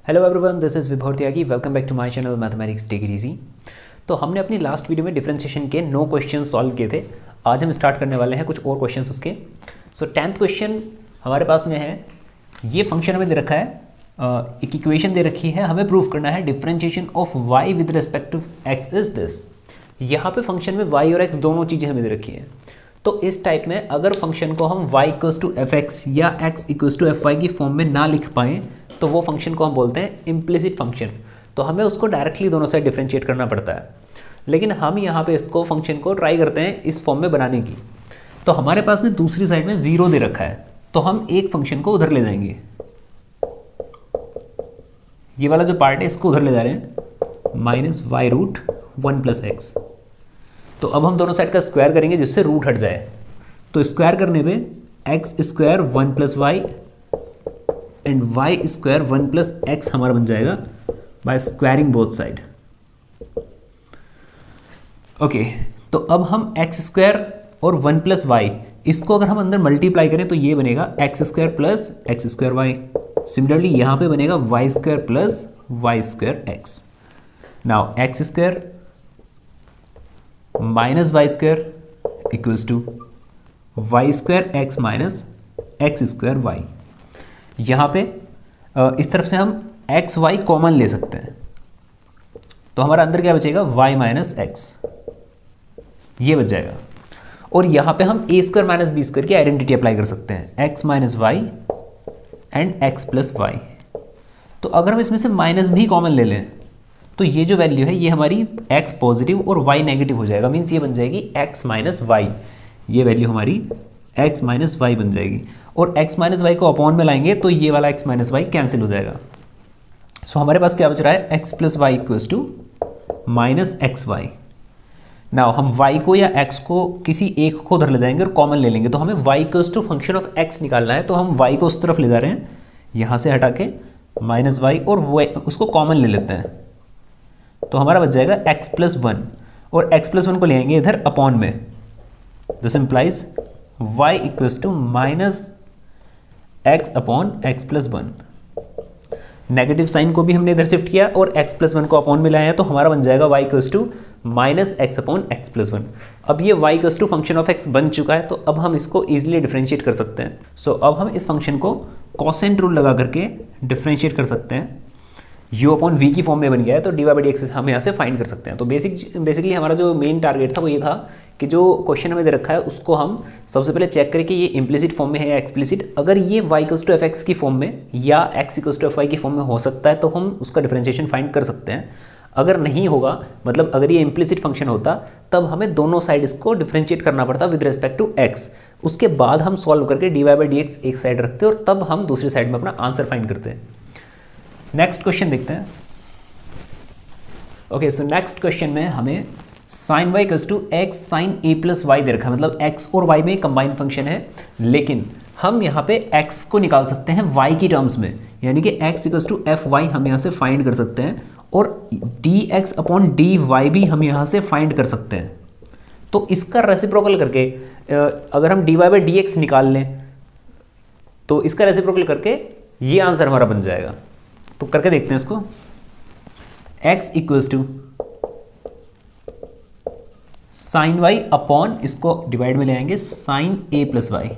Hello everyone, this is Vibhor Tyagi. Welcome back to my channel mathematics take it easy. तो हमने अपनी last video में differentiation के 9 question solve किए थे। आज हम स्टार्ट करने वाले हैं कुछ और क्वेश्चंस उसके। सो 10th क्वेश्चन हमारे पास में है। ये फंक्शन हमें दे रखा है, एक इक्वेशन दे रखी है, हमें प्रूव करना है differentiation of y with respect to x is this. यहाँ पे फंक्शन में y और x दोनों चीज़ें हमें दे रखी हैं। तो इस टाइप में अगर फंक्शन को हम y equals to F X या x equals to F Y की फॉर्म में ना लिख पाएँ तो वो फंक्शन को हम बोलते हैं इम्प्लिसिट फंक्शन। तो हमें उसको डायरेक्टली दोनों साइड डिफरेंशिएट करना पड़ता है, लेकिन हम यहाँ पे इसको फंक्शन को ट्राई करते हैं इस फॉर्म में बनाने की। तो हमारे पास में दूसरी साइड में 0 दे रखा है, तो हम एक फंक्शन को उधर ले जाएंगे। ये वाला जो पार्ट है इसको उधर ले जा रहे हैं, minus Y root 1 plus X. तो अब हम दोनों साइड का स्क्वायर करेंगे जिससे रूट हट जाए। तो स्क्वायर करने पे X square 1 plus Y and Y square 1 plus X हमारा बन जाएगा by squaring both side. Okay, तो अब हम एक्स स्क्वायर और 1 प्लस वाई इसको अगर हम अंदर मल्टीप्लाई करें तो ये बनेगा X square plus X square Y. Similarly यहां पे बनेगा Y square plus Y square X. Now X square minus Y square equals to Y square X minus x square Y. यहाँ पे इस तरफ से हम एक्स वाई कॉमन ले सकते हैं, तो हमारा अंदर क्या बचेगा y माइनस एक्स, ये बच जाएगा। और यहाँ पे हम A square minus B square की आइडेंटिटी अप्लाई कर सकते हैं, x minus Y and X plus Y. तो अगर हम इसमें से माइनस भी कॉमन ले लें तो ये जो वैल्यू है ये हमारी x पॉजिटिव और y नेगेटिव हो जाएगा, मीन्स ये बन जाएगी x माइनस वाई। ये वैल्यू हमारी x माइनस वाई बन जाएगी, और x माइनस वाई को अपॉन में लाएंगे तो ये वाला x माइनस वाई कैंसिल हो जाएगा। सो हमारे पास क्या बच रहा है, x plus Y equals to minus X Y. Now हम y को या x को किसी एक को उधर ले जाएंगे और कॉमन ले लेंगे, तो हमें y equals to function of x निकालना है। तो हम y को उस तरफ ले जा रहे हैं, यहाँ से हटा के माइनस वाई, और वो उसको कॉमन ले लेते हैं। तो हमारा बच जाएगा x प्लस 1, और x प्लस 1 को ले आएंगे इधर अपॉन में। This implies y equals to minus X upon X plus 1। Negative sign को भी हमने इधर शिफ्ट किया और x प्लस 1 को अपॉन में लाया, तो हमारा बन जाएगा y equals to minus X upon X plus 1। अब ये y equals to function of x बन चुका है, तो अब हम इसको इजीली डिफरेंशिएट कर सकते हैं। सो अब हम इस फंक्शन को कोसेंट रूल लगा करके डिफरेंशिएट कर सकते हैं। u अपॉन v की फॉर्म में बन गया है, तो D Y by D X हम यहाँ से फाइंड कर सकते हैं। तो बेसिकली हमारा जो मेन टारगेट था वो ये था कि जो क्वेश्चन हमें दे रखा है उसको हम सबसे पहले चेक करें कि ये इम्प्लिसिट फॉर्म में है या एक्सप्लिसिट। अगर ये y equals to F X की फॉर्म में या x equals to F Y की फॉर्म में हो सकता है तो हम उसका डिफरेंशिएशन फाइंड कर सकते हैं। अगर नहीं होगा, मतलब अगर ये इम्प्लिसिट फंक्शन होता, तब हमें दोनों साइड इसको डिफरेंशिएट करना पड़ता विद रिस्पेक्ट टू x। उसके बाद हम सॉल्व करके D Y by D X एक साइड रखते और तब हम दूसरी साइड में अपना आंसर फाइंड करते हैं। नेक्स्ट क्वेश्चन देखते हैं। ओके, सो नेक्स्ट क्वेश्चन में हमें sine Y equals to X sine A plus Y दे रखा है, मतलब x और y में कंबाइंड फंक्शन है, लेकिन हम यहाँ पे x को निकाल सकते हैं y की टर्म्स में, यानी कि x equals to F Y हम यहाँ से फाइंड कर सकते हैं, और dx अपॉन डी वाई भी हम यहाँ से फाइंड कर सकते हैं। तो इसका रेसिप्रोकल करके अगर हम d Y by D x निकाल लें तो इसका रेसिप्रोकल करके ये आंसर हमारा बन जाएगा। तो करके देखते हैं इसको। x equals to sine y upon, इसको डिवाइड में ले आएंगे, साइन ए प्लस वाई,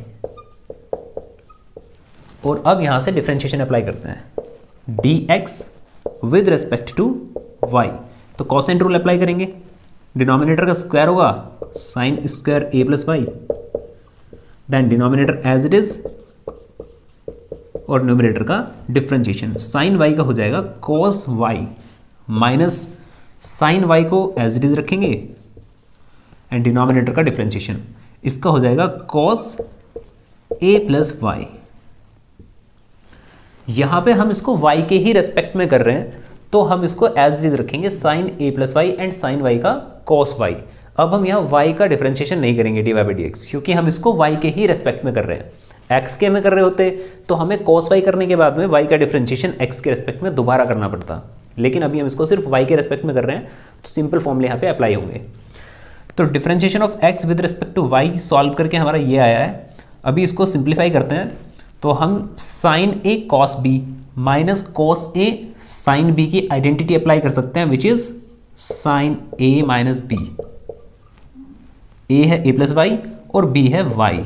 और अब यहां से डिफरेंशिएशन अप्लाई करते हैं, dx with respect to y। तो कोसेंट रूल अप्लाई करेंगे, डिनोमिनेटर का स्क्वायर होगा sine square A plus y, then denominator as it is, और न्यूमरेटर का डिफरेंशिएशन साइन y का हो जाएगा cos y minus sine y को एज इट इज रखेंगे, एंड डिनोमिनेटर का डिफरेंशिएशन इसका हो जाएगा cos a प्लस वाई। यहां पे हम इसको y के ही रेस्पेक्ट में कर रहे हैं, तो हम इसको एज इट इज रखेंगे sine a plus Y and sine y का cos y। अब हम यहाँ y का डिफरेंशिएशन नहीं करेंगे d Y by D x, क्योंकि हम इसको y के ही रेस्पेक्ट में कर रहे हैं। x के में कर रहे होते तो हमें cos y करने के बाद में y का डिफरेंशिएशन x के रेस्पेक्ट में दोबारा करना पड़ता, लेकिन अभी हम इसको सिर्फ y के रेस्पेक्ट में कर रहे हैं, तो सिंपल फॉर्मूले यहाँ पे अप्लाई होंगे। तो differentiation of x with respect to y solve करके हमारा ये आया है। अभी इसको सिंप्लीफाई करते हैं, तो हम sine A cos B minus cos A sine B की आइडेंटिटी अप्लाई कर सकते हैं, which is sine A minus B. A है ए प्लस वाई और बी है वाई,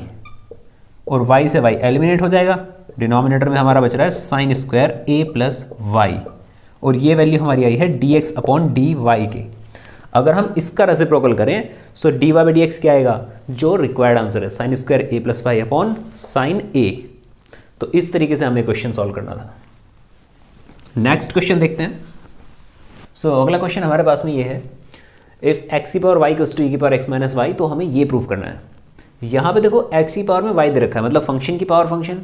और वाई से वाई एलिमिनेट हो जाएगा। डिनोमिनेटर में हमारा बच रहा है साइन स्क्वायर ए प्लस वाई, और ये वैल्यू हमारी आई है D X upon D Y के। अगर हम इसका रेसिप्रोकल करें सो D Y by D x क्या आएगा, जो रिक्वायर्ड आंसर है sine square A plus y upon sine a. तो इस तरीके से हमें क्वेश्चन सॉल्व करना था। नेक्स्ट क्वेश्चन देखते हैं। सो अगला क्वेश्चन हमारे पास में ये है, इफ एक्स की पावर वाई इक्वल्स टू ई की पावर एक्स माइनस वाई, तो हमें ये प्रूव करना है। यहाँ पे देखो एक्स की पावर में वाई दे रखा है, मतलब फंक्शन की पावर फंक्शन,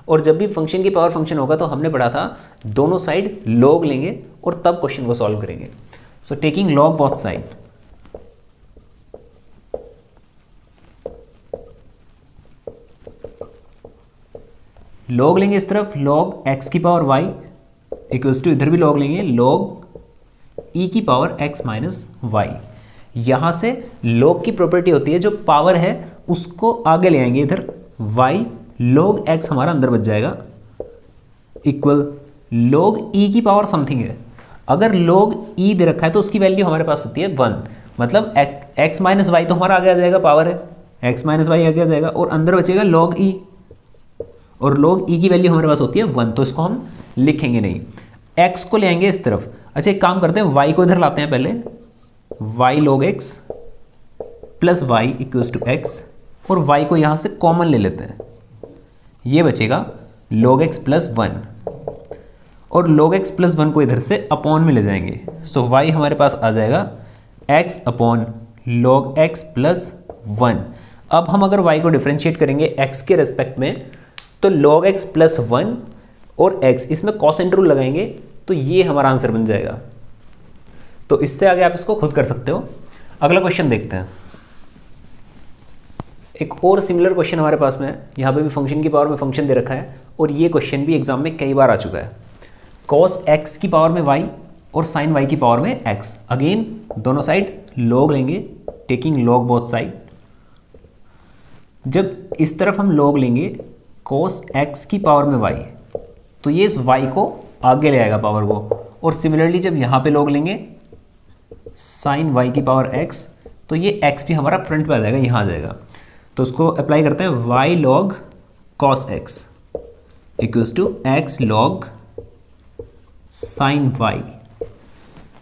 और जब भी फंक्शन की पावर फंक्शन होगा तो हमने पढ़ा था दोनों साइड लॉग लेंगे और तब क्वेश्चन को सॉल्व करेंगे। So taking log both side, log लेंगे इस तरफ, लॉग एक्स की पावर वाई इक्वल्स टू, इधर भी लॉग लेंगे लॉग ई की पावर एक्स माइनस वाई। यहां से लॉग की प्रॉपर्टी होती है जो पावर है उसको आगे ले आएंगे इधर, वाई लॉग एक्स हमारा अंदर बच जाएगा इक्वल लॉग ई की पावर समथिंग है। अगर लॉग ई दे रखा है तो उसकी वैल्यू हमारे पास होती है 1, मतलब एक्स माइनस वाई तो हमारा आगे आ जाएगा, पावर है एक्स माइनस वाई आगे आ जाएगा, और अंदर बचेगा लॉग ई, और लॉग ई की वैल्यू हमारे पास होती है 1, तो इसको हम लिखेंगे नहीं। एक्स को ले आएंगे इस तरफ। अच्छा एक काम करते हैं, वाई को इधर लाते हैं पहले, y log x plus Y equals to x, और वाई को यहां से कॉमन ले लेते हैं, ये बचेगा log x प्लस 1, और log x प्लस 1 को इधर से अपॉन में ले जाएंगे। सो y हमारे पास आ जाएगा x upon log x plus 1। अब हम अगर y को डिफ्रेंशिएट करेंगे x के रेस्पेक्ट में, तो log x प्लस 1 और x, इसमें कॉसेंट रूल लगाएंगे तो ये हमारा आंसर बन जाएगा। तो इससे आगे आप इसको खुद कर सकते हो। अगला क्वेश्चन देखते हैं। एक और सिमिलर क्वेश्चन हमारे पास में है, यहाँ पे भी फंक्शन की पावर में फंक्शन दे रखा है, और ये क्वेश्चन भी एग्जाम में कई बार आ चुका है। cos x की पावर में y और sin y की पावर में x, अगेन दोनों साइड log लेंगे, टेकिंग log बोथ साइड। जब इस तरफ हम log लेंगे cos x की पावर में y, तो ये इस y को आगे ले आएगा पावर को, और सिमिलरली जब यहाँ पे log लेंगे sin y की पावर x, तो ये x भी हमारा फ्रंट पे आ जाएगा, यहाँ आ जाएगा। तो उसको अप्लाई करते हैं, y log cos x equals to x log sin y।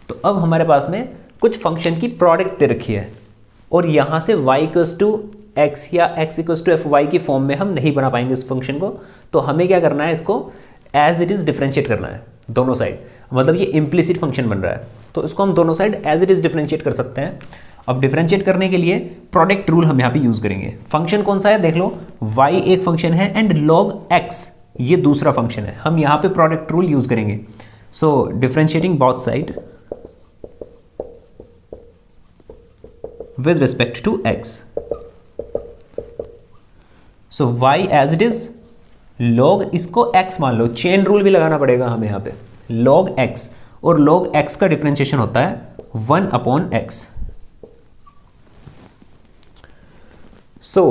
तो अब हमारे पास में कुछ फंक्शन की प्रोडक्ट दे रखी है, और यहां से y इक्वल्स टू x या x इक्वल्स टू fy की फॉर्म में हम नहीं बना पाएंगे इस फंक्शन को। तो हमें क्या करना है, इसको एज इट इज डिफरेंशिएट करना है दोनों साइड, मतलब ये इम्प्लिसिट फंक्शन बन रहा है, तो इसको हम दोनों side as it is differentiate कर सकते हैं। अब डिफरेंशिएट करने के लिए प्रोडक्ट रूल हम यहाँ पे यूज करेंगे। फंक्शन कौन सा है देख लो, y एक फंक्शन है एंड log x ये दूसरा फंक्शन है, हम यहाँ पे प्रोडक्ट रूल यूज करेंगे। So differentiating both side with respect to x, so y as it is log, इसको x मान लो, चेन रूल भी लगाना पड़ेगा हमें यहाँ पे, log x, और log x का डिफरेंशिएशन होता है 1 अपॉन x। सो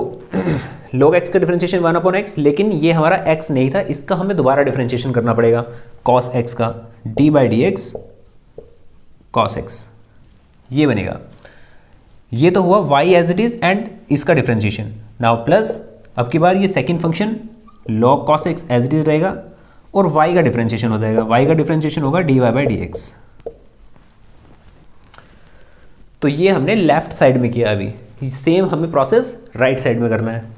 log x का डिफरेंशिएशन 1 अपॉन x, लेकिन ये हमारा x नहीं था, इसका हमें दोबारा डिफरेंशिएशन करना पड़ेगा cos x का, d by D x cos x, ये बनेगा। ये तो हुआ y as it is and इसका डिफरेंशिएशन। नाउ प्लस अब की बार ये second function log cos x as it is रहेगा, और y का डिफरेंशिएशन हो जाएगा, y का डिफरेंशिएशन होगा dy बाई डी एक्स। तो ये हमने लेफ्ट साइड में किया, अभी सेम हमें प्रोसेस राइट साइड में करना है।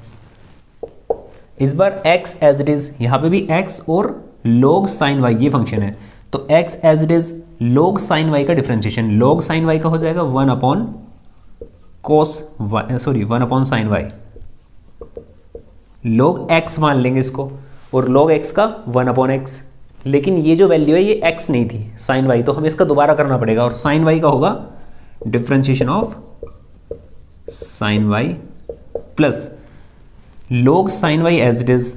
इस बार x एज इट इज, यहां पे भी x और log sin y ये फंक्शन है, तो x as it is log sin y का डिफरेंशिएशन, log sin y का हो जाएगा 1 upon cos y, sorry 1 upon sin y, log x मान लेंगे इसको, और log x का 1 अपॉन x, लेकिन ये जो वैल्यू है ये x नहीं थी sin y, तो हमें इसका दोबारा करना पड़ेगा, और sin y का होगा differentiation of sin y plus log sin y as it is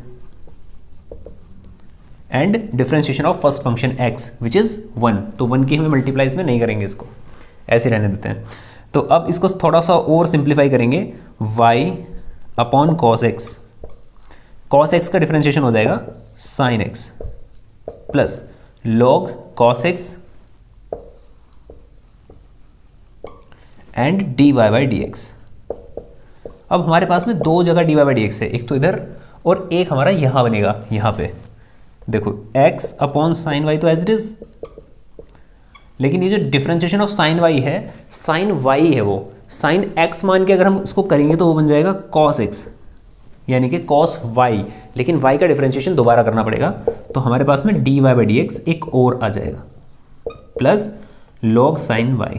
and differentiation of first function x which is 1, तो 1 की हमें मल्टीप्लाई इसमें नहीं करेंगे, इसको ऐसे रहने देते हैं। तो अब इसको थोड़ा सा और सिंप्लीफाई करेंगे, y upon cos x, cos x का डिफरेंशिएशन हो जाएगा sin x plus log cos x and dy by D x. अब हमारे पास में दो जगह dy बाई डी एक्स है, एक तो इधर और एक हमारा यहां बनेगा। यहां पे देखो x अपॉन साइन वाई तो एज इट इज, लेकिन ये जो डिफरेंशिएशन ऑफ साइन वाई है, साइन वाई है वो साइन x मान के अगर हम इसको करेंगे तो वो बन जाएगा cos x, यानी कि cos y, लेकिन y का डिफरेंशिएशन दोबारा करना पड़ेगा। तो हमारे पास में dy बाई डी एक्स एक और आ जाएगा प्लस log साइन y।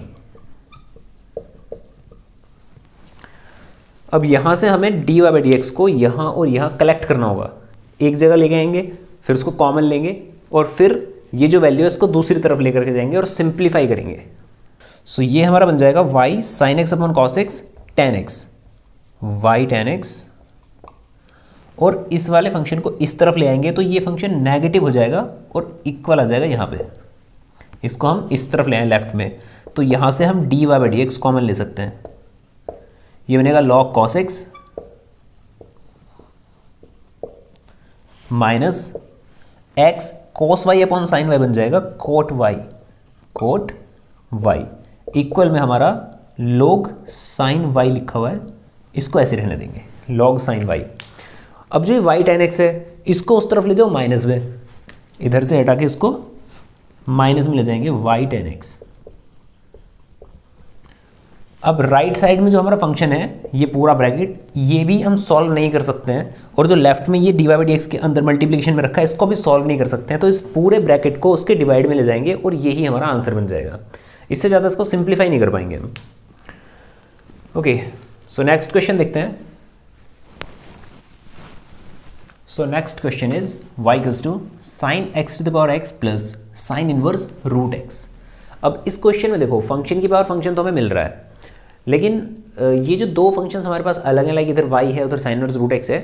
अब यहां से हमें dy बाई डी एक्स को यहां और यहां कलेक्ट करना होगा, एक जगह लेके आएंगे, फिर उसको कॉमन लेंगे और फिर ये जो वैल्यू है इसको दूसरी तरफ लेकर के जाएंगे और सिंप्लीफाई करेंगे। सो ये हमारा बन जाएगा y sine x upon cos x tan x, y tan x, और इस वाले फंक्शन को इस तरफ ले आएंगे तो ये फंक्शन नेगेटिव हो जाएगा और इक्वल आ जाएगा यहाँ पे। इसको हम इस तरफ ले आए लेफ्ट में, तो यहाँ से हम dy by D x common ले सकते हैं। ये बनेगा log cos x minus x cos y upon sine y बन जाएगा cot y इक्वल में हमारा log sin y लिखा हुआ है, इसको ऐसे रहने देंगे log sin y। अब जो y tan x है इसको उस तरफ ले जाओ माइनस में, इधर से हटा के इसको माइनस में ले जाएंगे y tan x। अब राइट साइड में जो हमारा फंक्शन है ये पूरा ब्रैकेट, ये भी हम सॉल्व नहीं कर सकते हैं, और जो लेफ्ट में ये dy बाई डी एक्स के अंदर मल्टीप्लिकेशन में रखा है इसको भी सॉल्व नहीं कर सकते हैं। तो इस पूरे ब्रैकेट को उसके डिवाइड में ले जाएंगे और यही हमारा आंसर बन जाएगा। इससे ज़्यादा इसको सिंप्लीफाई नहीं कर पाएंगे हम। ओके, सो नेक्स्ट क्वेश्चन देखते हैं। So next question is y equals to sine x to the power x plus sine inverse root x। अब इस क्वेश्चन में देखो फंक्शन की पावर फंक्शन तो हमें मिल रहा है, लेकिन ये जो दो फंक्शंस हमारे पास अलग हैं, लाइक इधर y है उधर साइन इनवर्स रूट x है।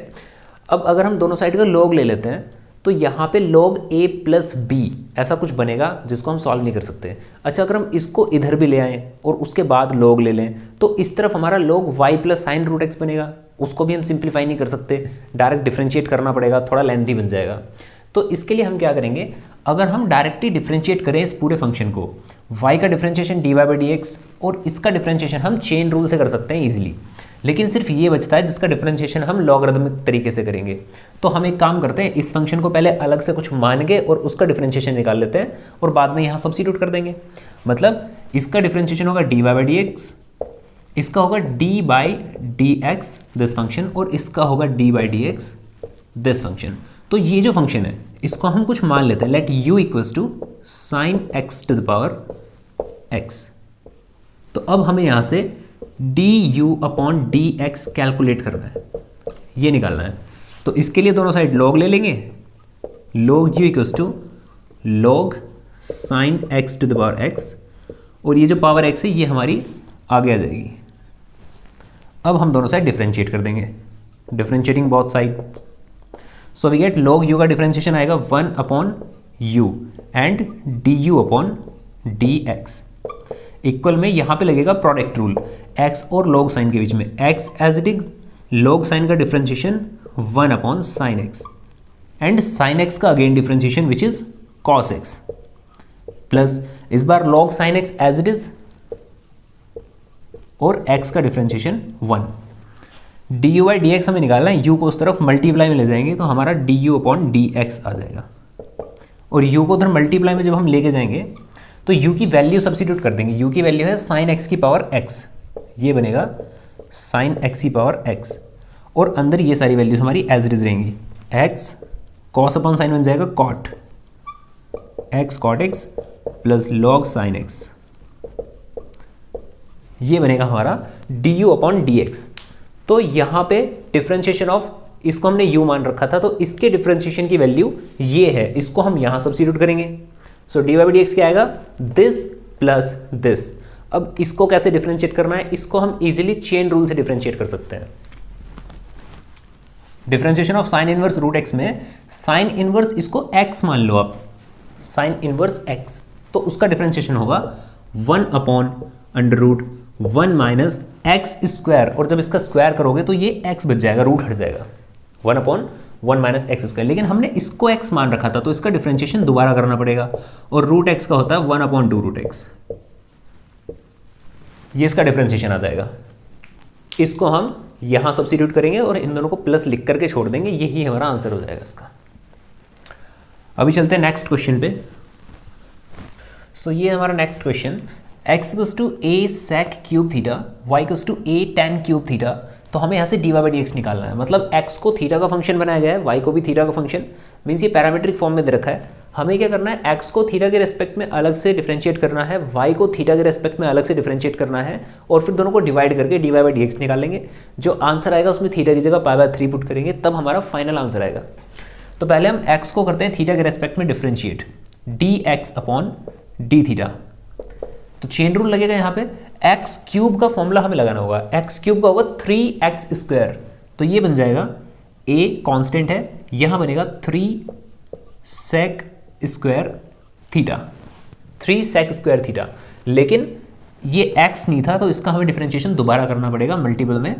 अब अगर हम दोनों साइड का log ले लेते हैं तो यहाँ पे log a प्लस b ऐसा कुछ बनेगा जिसको हम सॉल्व नहीं कर सकते। अच्छा, अगर हम इसको इधर भी ले आएँ और उसके बाद log ले लें तो इस तरफ हमारा log y plus sine root x बनेगा, उसको भी हम सिंप्लीफाई नहीं कर सकते, डायरेक्ट डिफ्रेंशिएट करना पड़ेगा, थोड़ा लेंथी बन जाएगा। तो इसके लिए हम क्या करेंगे, अगर हम डायरेक्टली डिफ्रेंशिएट करें इस पूरे फंक्शन को, y का differentiation dy by D x और इसका डिफ्रेंशिएशन हम चेन रूल से कर सकते हैं इजीली, लेकिन सिर्फ ये बचता है जिसका डिफ्रेंशिएशन हम लॉगरिथमिक तरीके से करेंगे। तो हम एक काम करते हैं, इस फंक्शन को पहले अलग से कुछ मान के और उसका डिफ्रेंशिएशन निकाल लेते हैं और बाद में यहाँ सब्स्टिट्यूट कर देंगे। मतलब इसका डिफ्रेंशिएशन होगा dy बाई डी एक्स, इसका होगा d by D x this function, और इसका होगा d by D x this function. तो ये जो फंक्शन है इसको हम कुछ मान लेते हैं, let u equals to sine x to the power x। तो अब हमें यहां से du upon d x calculate करना है, ये निकालना है। तो इसके लिए दोनों साइड log ले लेंगे, log u equals to log sine x to the power x, और ये जो पावर x है ये हमारी आगे आ जाएगी। अब हम दोनों साइड डिफरेंशिएट कर देंगे, differentiating both sides. So we get log u का डिफरेंशिएशन आएगा 1 upon u and du upon dx equal में यहाँ पे लगेगा प्रोडक्ट रूल x और log साइन के बीच में, x as it is log sine का differentiation 1 upon sine x and sine x का again differentiation which is cos x, plus इस बार log sine x as it is और x का differentiation 1। du by D x हमें निकालना है, u को उस तरफ मल्टीप्लाई में ले जाएंगे तो हमारा du अपॉन डी एक्स आ जाएगा, और u को उधर मल्टीप्लाई में जब हम लेके जाएंगे तो u की वैल्यू सब्स्टिट्यूट कर देंगे। u की वैल्यू है साइन x की पावर x, ये बनेगा साइन x की पावर x, और अंदर ये सारी वैल्यूज हमारी एज इट इज रहेंगी। x cos अपॉन साइन बन जाएगा cot x cot x plus log sine x, ये बनेगा हमारा du अपॉन dx। तो यहाँ पे डिफरेंशिएशन ऑफ, इसको हमने u मान रखा था तो इसके डिफरेंशिएशन की वैल्यू ये है, इसको हम यहाँ सब्स्टिट्यूट करेंगे। सो dy बाई डी एक्स क्या आएगा, दिस प्लस दिस। अब इसको कैसे डिफरेंशिएट करना है, इसको हम इजीली चेन रूल से डिफरेंशिएट कर सकते हैं। Differentiation of sine inverse root x में साइन इनवर्स इसको x मान लो आप, साइन इनवर्स x, तो उसका डिफरेंशिएशन होगा 1 upon under root 1 minus x square, और जब इसका स्क्वायर करोगे तो ये x बच जाएगा, रूट हट जाएगा, 1 अपॉन 1 माइनस एक्स स्क्वायर, लेकिन हमने इसको x मान रखा था तो इसका डिफरेंशिएशन दोबारा करना पड़ेगा, और रूट एक्स का होता है 1/2 रूट एक्स, ये इसका डिफरेंशिएशन आ जाएगा। इसको हम यहां सब्स्टिट्यूट करेंगे और इन दोनों को प्लस लिख करके छोड़ देंगे, यही हमारा आंसर हो जाएगा इसका। अभी चलते हैं नेक्स्ट क्वेश्चन पे। सो ये हमारा next question, x equals to a sec cube theta, y equals to a tan cube theta. तो हमें यहाँ से dy बाई डी एक्स निकालना है, मतलब x को थीटा का फंक्शन बनाया गया है, y को भी थीटा का फंक्शन, मीन्स ये पैरामीट्रिक फॉर्म में दे रखा है। हमें क्या करना है, x को थीटा के रेस्पेक्ट में अलग से डिफरेंशिएट करना है, y को थीटा के रेस्पेक्ट में अलग से डिफरेंशिएट करना है, और फिर दोनों को डिवाइड करके dy बाई डी एक्स निकालेंगे। जो आंसर आएगा उसमें थीटा की जगह π/3 पुट करेंगे, तब हमारा फाइनल आंसर आएगा। तो पहले हम x को करते हैं थीटा के रेस्पेक्ट में differentiate, dx upon d theta. तो चेन रूल लगेगा यहाँ पे, एक्स क्यूब का फॉर्मूला हमें लगाना होगा, एक्स क्यूब का होगा 3x स्क्वायर, तो ये बन जाएगा a कांस्टेंट है, यहाँ बनेगा 3 sec square theta, 3 sec square theta. लेकिन ये x नहीं था तो इसका हमें डिफरेंशिएशन दोबारा करना पड़ेगा मल्टीपल में।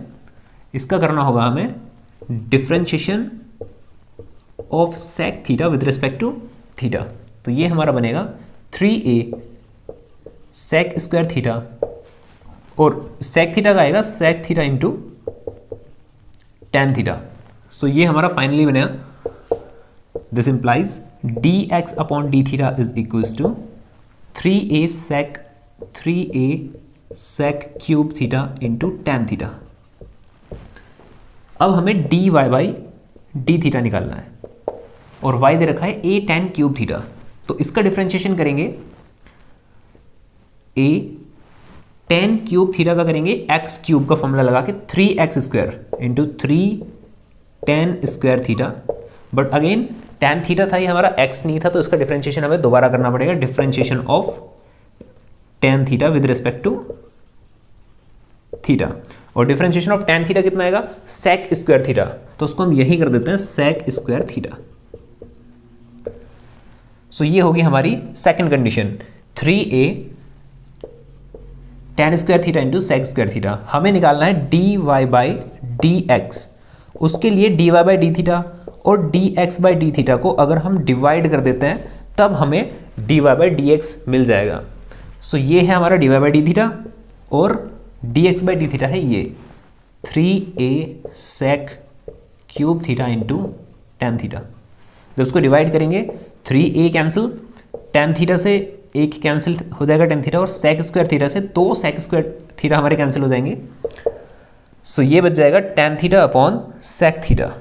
इसका करना होगा हमें differentiation of sec theta with respect to theta, तो ये हमारा बनेगा 3a sec स्क्वायर थीटा, और sec थीटा का आएगा sec theta into tan theta. So ये हमारा फाइनली बनेगा, this implies dx upon d theta is equals to 3a sec cube theta into tan theta. अब हमें dy बाई डी थीटा निकालना है, और y दे रखा है a tan क्यूब थीटा, तो इसका डिफरेंशिएशन करेंगे, a tan क्यूब थीटा का करेंगे x क्यूब का फॉर्मूला लगा के 3x square into 3 tan square theta. But again tan theta था, ये हमारा x नहीं था, तो इसका डिफरेंशिएशन हमें दोबारा करना पड़ेगा, differentiation of tan theta with respect to theta. और डिफरेंशिएशन ऑफ tan थीटा कितना आएगा, sec स्क्वायर थीटा, तो उसको हम यही कर देते हैं sec स्क्वायर थीटा। सो ये होगी हमारी second condition, 3a tan square theta into sec square theta. हमें निकालना है dy बाई डी एक्स, उसके लिए dy बाई डी थीटा और dx बाई डी थीटा को अगर हम डिवाइड कर देते हैं तब हमें dy बाई डी एक्स मिल जाएगा। सो ये है हमारा dy बाई डी थीटा, और dx बाई डी थीटा है ये 3a sec cube theta into tan theta. जब उसको डिवाइड करेंगे 3a कैंसिल, tan थीटा से एक कैंसिल हो जाएगा tan थीटा, और sec स्क्वायर थीटा से 2 sec स्क्वायर थीटा हमारे कैंसिल हो जाएंगे। सो ये बच जाएगा tan theta upon sec theta,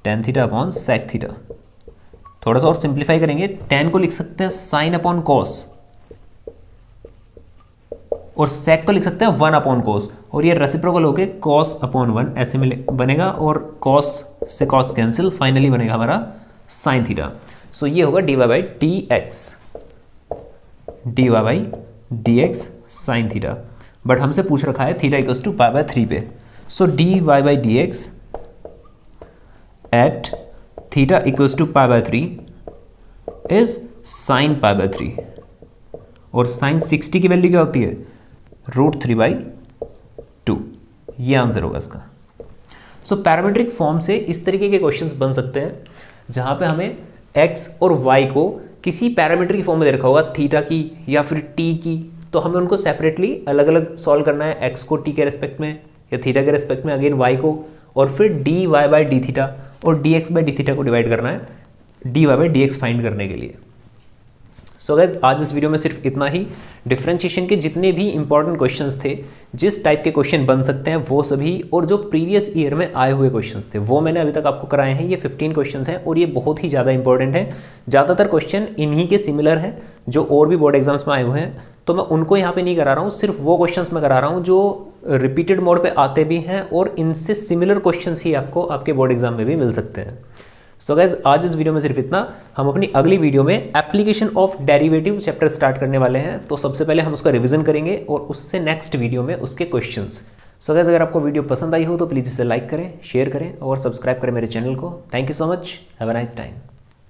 tan theta upon sec theta. थोड़ा सा और सिंप्लीफाई करेंगे, tan को लिख सकते हैं sin अपॉन cos, और sec को लिख सकते हैं 1 अपॉन cos, और ये रेसिप्रोकल होके cos अपॉन 1 ऐसे में बनेगा, और cos से cos कैंसिल, फाइनली बनेगा हमारा sin थीटा। सो ये होगा dy by D x, dy by D x sine theta. But हमसे पूछ रखा है थीटा इक्वल्स टू π/3 पे, so dy by D x at theta equals to π/3 is sine π/3, और साइन 60 की वैल्यू क्या होती है, √3/2। ये आंसर होगा इसका। सो पैरामीट्रिक फॉर्म से इस तरीके के क्वेश्चंस बन सकते हैं, जहां पे हमें x और y को किसी पैरामीट्रिक फॉर्म में दे रखा होगा, थीटा की या फिर t की, तो हमें उनको सेपरेटली अलग अलग सॉल्व करना है, x को t के रेस्पेक्ट में या थीटा के रेस्पेक्ट में, अगेन y को, और फिर dy बाई डी थीटा और dx बाई डी थीटा को डिवाइड करना है dy बाई dx फाइंड करने के लिए। सो गाइस आज इस वीडियो में सिर्फ इतना ही। डिफरेंशिएशन के जितने भी इंपॉर्टेंट क्वेश्चंस थे, जिस टाइप के क्वेश्चन बन सकते हैं वो सभी, और जो प्रीवियस ईयर में आए हुए क्वेश्चंस थे वो मैंने अभी तक आपको कराए हैं। ये 15 क्वेश्चंस हैं और ये बहुत ही ज़्यादा इंपॉर्टेंट है। ज़्यादातर क्वेश्चन इन्हीं के सिमिलर हैं जो और भी बोर्ड एग्जाम्स में आए हुए हैं, तो मैं उनको यहाँ पे नहीं करा रहा हूँ, सिर्फ वो क्वेश्चंस मैं करा रहा हूँ जो रिपीटेड मोड पे आते भी हैं और इनसे सिमिलर क्वेश्चंस ही आपको आपके बोर्ड एग्जाम में भी मिल सकते हैं। सो गाइज आज इस वीडियो में सिर्फ इतना। हम अपनी अगली वीडियो में application of derivative chapter start करने वाले हैं, तो सबसे पहले हम उसका रिवीजन करेंगे और उससे नेक्स्ट वीडियो में उसके क्वेश्चंस। सो गाइज अगर आपको वीडियो पसंद आई हो तो प्लीज़ इसे लाइक करें, शेयर करें और सब्सक्राइब करें मेरे चैनल को। Thank you so much, have a nice time.